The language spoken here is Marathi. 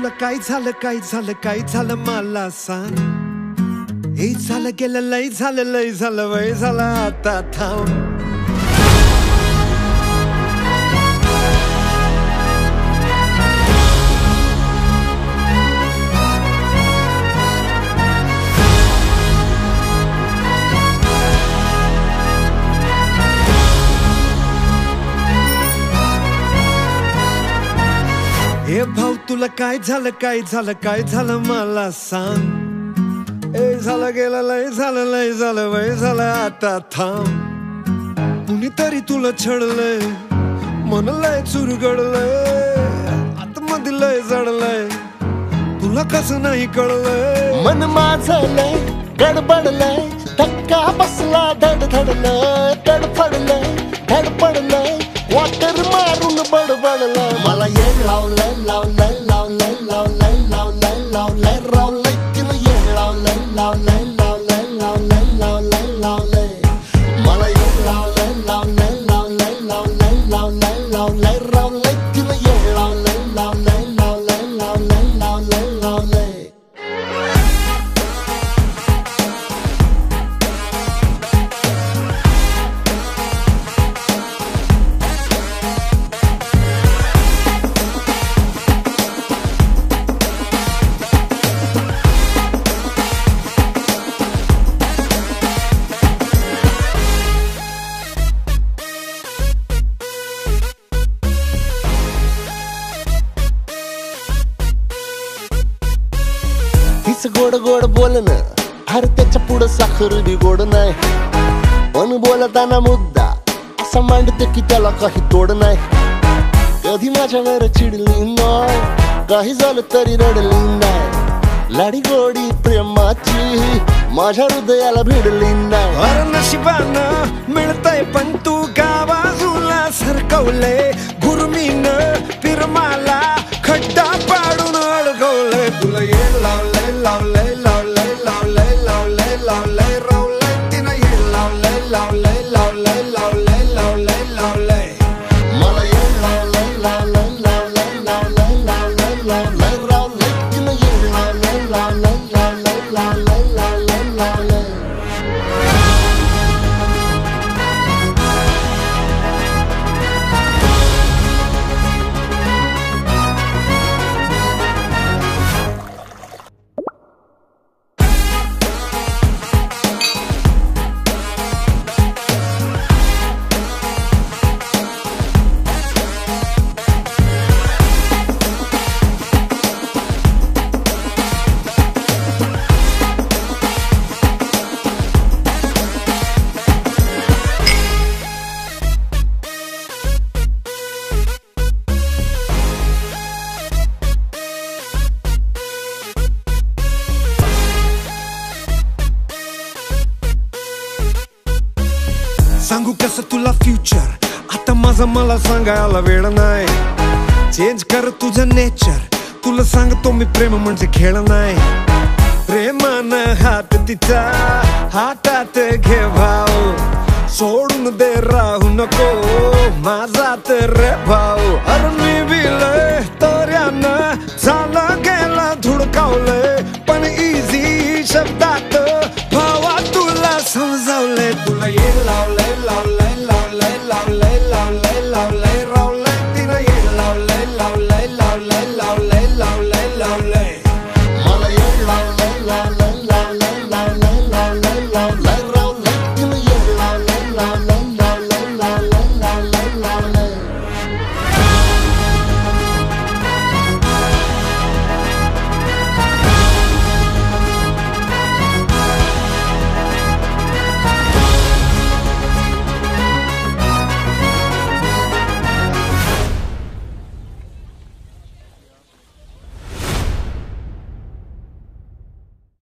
तुला काय झालं मला सांग. हे झालं गेलं लय झालं वय झालं आता थांब. हे भाऊ तुला काय झालं मला सांग. ए झालं गेलं लय झालं वय झालं आता थांब. कुणीतरी तुला छळलंय, मन लय चुरगडलंय, आतमध्ये लय जडलंय, तुला कसं नाही कळलंय. मन माझं लय गडबडलंय, धक्का बसला धडधडलंय, तडफडलंय धडपडलंय, वाटर मारून बडबडलंय. मला येड लावलंय लावलंय लावलंय लावलंय लावलंय लावलंय रावलंय, तिनं येड लावलंय लावलंय लावलंय लावलंय लावलंय लावलंय. मला येड लावलंय लावलंय लावलंय लावलंय लावलंय लावलंय रावलंय, तिनं येड लावलंय लावलंय लावलंय लावलंय लावलंय लावलंय. गोड गोड बोलणं, अरे त्याच्या पुढं साखर बी गोड नाही. पण बोलताना मुद्दा असा मांडते की त्याला काही तोड नाही. कधी माझ्यावर चिडली नाही, काही झालं तरी रडली नाही. लाडी गोडी प्रेमाची माझ्या हृदयाला भिडली नाही. अरे नशिबानं मिळतंय पण तू गावाजूला सरकवलंय. गुरमीनं पिरमाला खड्डा पाडून अडकवलंय. तुला येड लावलंय लावलंय लावलंय लावलंय लावलंय लावलंय रावलंय, तिनं येड लावलंय लावलंय लावलंय लावलंय लावलंय लावलंय. मला येड लावलंय लावलंय लावलंय लावलंय लावलंय लावलंय रावलंय, तिनं येड लावलंय लावलंय लावलंय लावलंय लावलंय लावलंय. सांगू कसं तुला फ्युचर, आता माझं मला सांगायला वेळ नाही. चेंज कर तुझं नेचर, तुला सांगतो मी प्रेम म्हणजे खेळ नाही. प्रेमानं हात तिचा हातात घे भाऊ, सोडून दे राहू नको माझा तर भाऊ. अरे मी बिलय तऱ्यानं झालं गेलं धुडकावलंय, पण इझी शब्दात